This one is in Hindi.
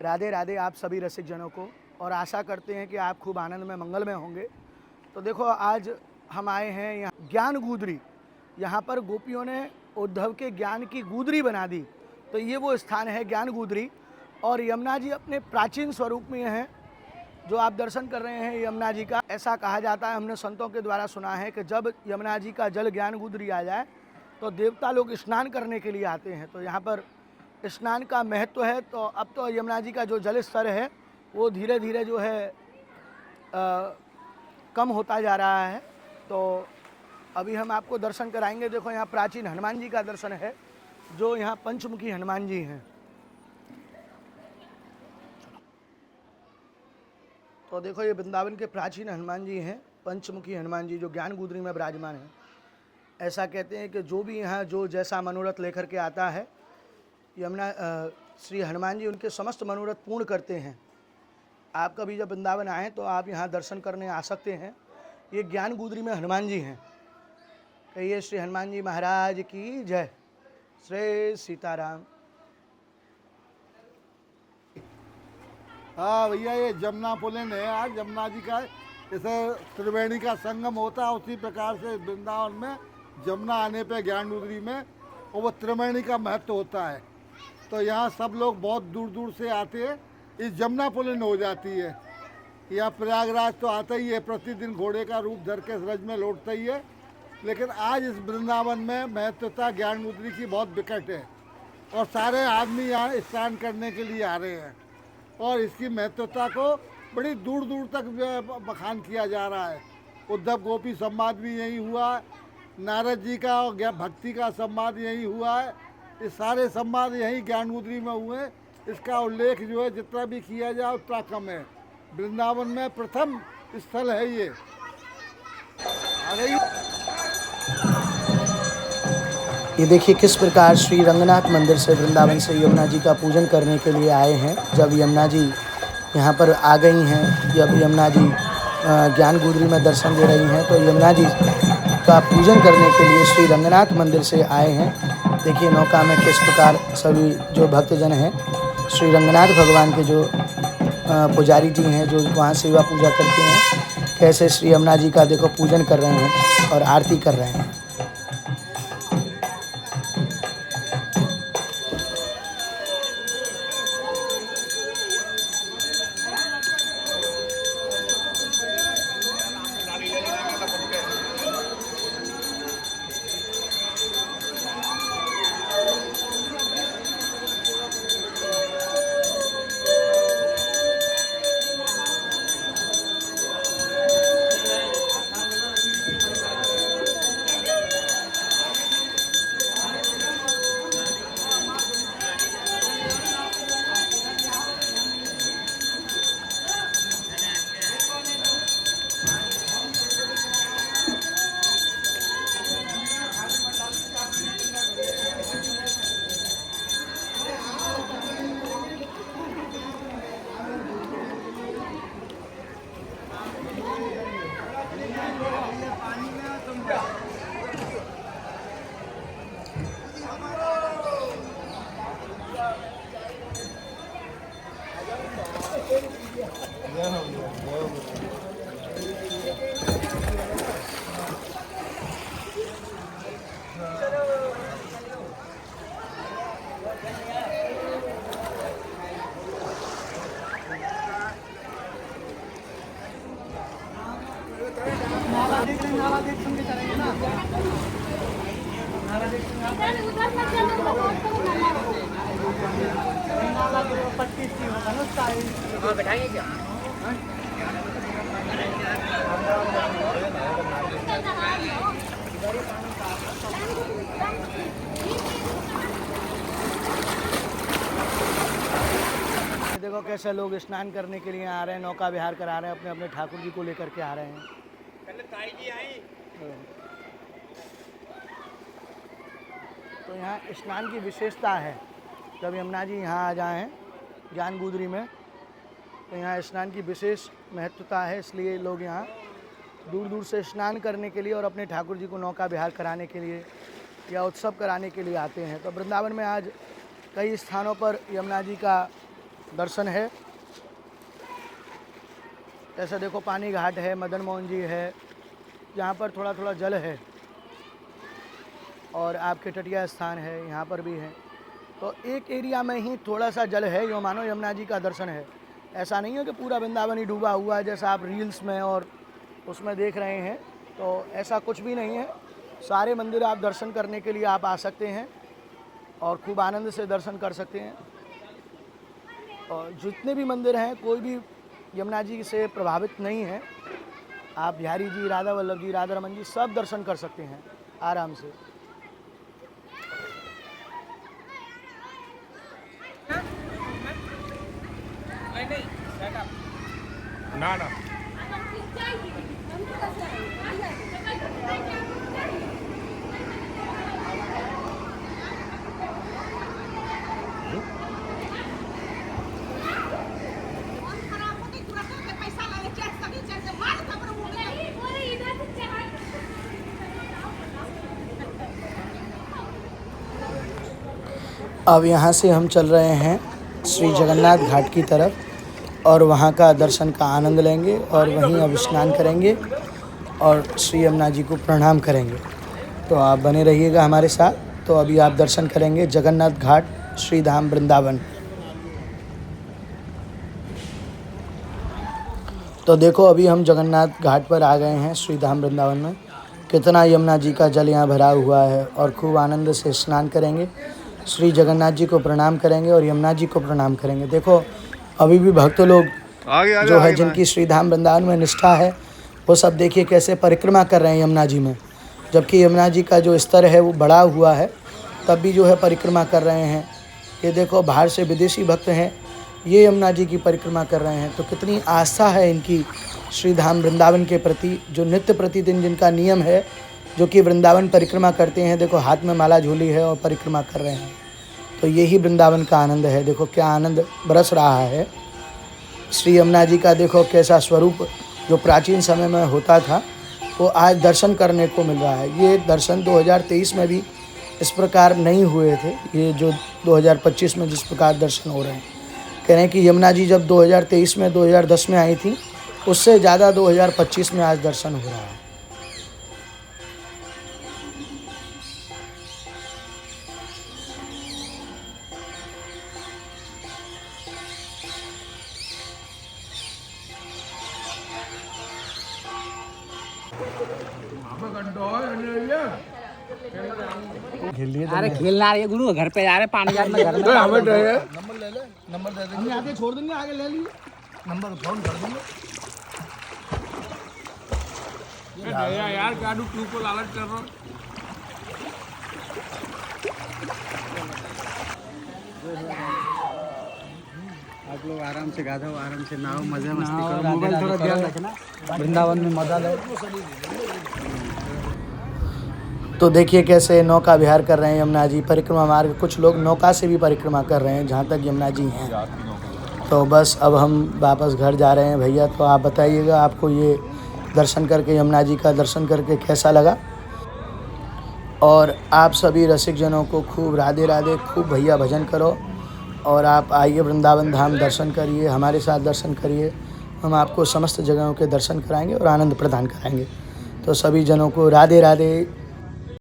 राधे राधे आप सभी रसिक जनों को, और आशा करते हैं कि आप खूब आनंद में मंगल में होंगे। तो देखो, आज हम आए हैं यहाँ ज्ञान गुदरी। यहाँ पर गोपियों ने उद्धव के ज्ञान की गुदरी बना दी। तो ये वो स्थान है ज्ञान गुदरी, और यमुना जी अपने प्राचीन स्वरूप में हैं जो आप दर्शन कर रहे हैं यमुना जी का। ऐसा कहा जाता है, हमने संतों के द्वारा सुना है कि जब यमुना जी का जल ज्ञान गुदरी आ जाए तो देवता लोग स्नान करने के लिए आते हैं। तो यहाँ पर स्नान का महत्व है। तो अब तो यमुना जी का जो जल स्तर है वो धीरे धीरे जो है कम होता जा रहा है। तो अभी हम आपको दर्शन कराएंगे। देखो, यहाँ प्राचीन हनुमान जी का दर्शन है, जो यहाँ पंचमुखी हनुमान जी हैं। तो देखो, ये वृंदावन के प्राचीन हनुमान जी हैं, पंचमुखी हनुमान जी, जो ज्ञान गुदरी में विराजमान हैं। ऐसा कहते हैं कि जो भी यहाँ जो जैसा मनोरथ लेकर के आता है, यमुना श्री हनुमान जी उनके समस्त मनोरथ पूर्ण करते हैं। आप कभी जब वृंदावन आएँ तो आप यहाँ दर्शन करने आ सकते हैं। ये ज्ञान गुदरी में हनुमान जी हैं। कहिए श्री हनुमान जी महाराज की जय। श्री सीताराम। हाँ भैया, ये जमुना पुलिन है। आज यमुना जी का जैसे त्रिवेणी का संगम होता है, उसी प्रकार से वृंदावन में जमुना आने पे ज्ञान गुदरी में और वो त्रिवेणी का महत्व होता है। तो यहाँ सब लोग बहुत दूर दूर से आते हैं। इस जमुना पुलिन हो जाती है। यहाँ प्रयागराज तो आता ही है, प्रतिदिन घोड़े का रूप धर के रज में लौटता ही है। लेकिन आज इस वृंदावन में महत्वता ज्ञान गुदरी की बहुत विकट है, और सारे आदमी यहाँ स्नान करने के लिए आ रहे हैं। और इसकी महत्वता को बड़ी दूर दूर तक बखान किया जा रहा है। उद्धव गोपी संवाद भी यही हुआ है, नारद जी का और भक्ति का संवाद यही हुआ है। ये सारे संवाद यही ज्ञान गुदरी में हुए। इसका उल्लेख जो है जितना भी किया जाए उतना कम है। वृंदावन में प्रथम स्थल है ये। ये देखिए किस प्रकार श्री रंगनाथ मंदिर से वृंदावन से यमुना जी का पूजन करने के लिए आए हैं। जब यमुना जी यहाँ पर आ गई हैं, जब यमुना जी ज्ञान गुदरी में दर्शन दे रही हैं, तो यमुना जी का पूजन करने के लिए श्री रंगनाथ मंदिर से आए हैं। देखिए नौका में किस प्रकार सभी जो भक्तजन हैं, श्री रंगनाथ भगवान के जो पुजारी जी हैं, जो वहाँ सेवा पूजा करते हैं, कैसे श्री यमुना जी का देखो पूजन कर रहे हैं और आरती कर रहे हैं। बैठाएंगे क्या? देखो कैसे लोग स्नान करने के लिए आ रहे हैं, नौका विहार करा रहे हैं, अपने अपने ठाकुर जी को लेकर के आ रहे हैं। तो यहाँ स्नान की विशेषता है। जब यमुना जी यहाँ आ जाएं ज्ञान गुदरी में, तो यहाँ स्नान की विशेष महत्वता है। इसलिए लोग यहाँ दूर दूर से स्नान करने के लिए और अपने ठाकुर जी को नौका विहार कराने के लिए या उत्सव कराने के लिए आते हैं। तो वृंदावन में आज कई स्थानों पर यमुना जी का दर्शन है। ऐसा देखो पानी घाट है, मदन मोहन जी है, यहाँ पर थोड़ा थोड़ा जल है और आपके तटिया स्थान है, यहाँ पर भी है। तो एक एरिया में ही थोड़ा सा जल है, यो मानो यमुना जी का दर्शन है। ऐसा नहीं है कि पूरा वृंदावन ही डूबा हुआ है जैसा आप रील्स में और उसमें देख रहे हैं, तो ऐसा कुछ भी नहीं है। सारे मंदिर आप दर्शन करने के लिए आप आ सकते हैं और खूब आनंद से दर्शन कर सकते हैं। और जितने भी मंदिर हैं कोई भी यमुना जी से प्रभावित नहीं है। आप बिहारी जी, राधा वल्लभ जी, राधा रमन जी सब दर्शन कर सकते हैं आराम से। ना ना अब यहाँ से हम चल रहे हैं श्री जगन्नाथ घाट की तरफ और वहाँ का दर्शन का आनंद लेंगे और वहीं अब स्नान करेंगे और श्री यमुना जी को प्रणाम करेंगे। तो आप बने रहिएगा हमारे साथ। तो अभी आप दर्शन करेंगे जगन्नाथ घाट, श्री धाम वृंदावन। तो देखो अभी हम जगन्नाथ घाट पर आ गए हैं श्री धाम वृंदावन में। कितना यमुना जी का जल यहाँ भरा हुआ है और खूब आनंद से स्नान करेंगे, श्री जगन्नाथ जी को प्रणाम करेंगे और यमुना जी को प्रणाम करेंगे। देखो अभी भी भक्त लोग जो है जिनकी श्री धाम वृंदावन में निष्ठा है वो सब देखिए कैसे परिक्रमा कर रहे हैं यमुना जी में। जबकि यमुना जी का जो स्तर है वो बढ़ा हुआ है तब भी जो है परिक्रमा कर रहे हैं। ये देखो बाहर से विदेशी भक्त हैं, ये यमुना जी की परिक्रमा कर रहे हैं। तो कितनी आस्था है इनकी श्री धाम वृंदावन के प्रति, जो नित्य प्रतिदिन जिनका नियम है, जो कि वृंदावन परिक्रमा करते हैं। देखो हाथ में माला झोली है और परिक्रमा कर रहे हैं। तो यही वृंदावन का आनंद है। देखो क्या आनंद बरस रहा है श्री यमुना जी का। देखो कैसा स्वरूप जो प्राचीन समय में होता था वो आज दर्शन करने को मिल रहा है। ये दर्शन 2023 में भी इस प्रकार नहीं हुए थे, ये जो 2025 में जिस प्रकार दर्शन हो रहे हैं। कह रहे हैं कि यमुना जी जब 2023 में 2010 में आई थी उससे ज़्यादा 2025 में आज दर्शन हो रहा है। अरे खेलना है गुरु, घर पे जा रहे पानी घर में नंबर ले ले, नंबर दे देंगे, आगे छोड़ देंगे, आगे ले लिए नंबर, फोन कर देंगे। यार गाड़ू क्यों को लालच कर रहा हूँ। आप लोग आराम से गाधो, आराम से नहाओ, मजे मस्ती करो, मोबाइल थोड़ा ध्यान रखना, वृंदावन में मजा ले। तो देखिए कैसे नौका विहार कर रहे हैं यमुना जी, परिक्रमा मार्ग। कुछ लोग नौका से भी परिक्रमा कर रहे हैं जहाँ तक यमुना जी हैं। तो बस अब हम वापस घर जा रहे हैं भैया। तो आप बताइएगा आपको ये दर्शन करके, यमुना जी का दर्शन करके कैसा लगा। और आप सभी रसिक जनों को खूब राधे राधे, खूब भैया भजन करो और आप आइए वृंदावन धाम दर्शन करिए, हमारे साथ दर्शन करिए। हम आपको समस्त जगहों के दर्शन कराएंगे और आनंद प्रदान कराएंगे। तो सभी जनों को राधे राधे।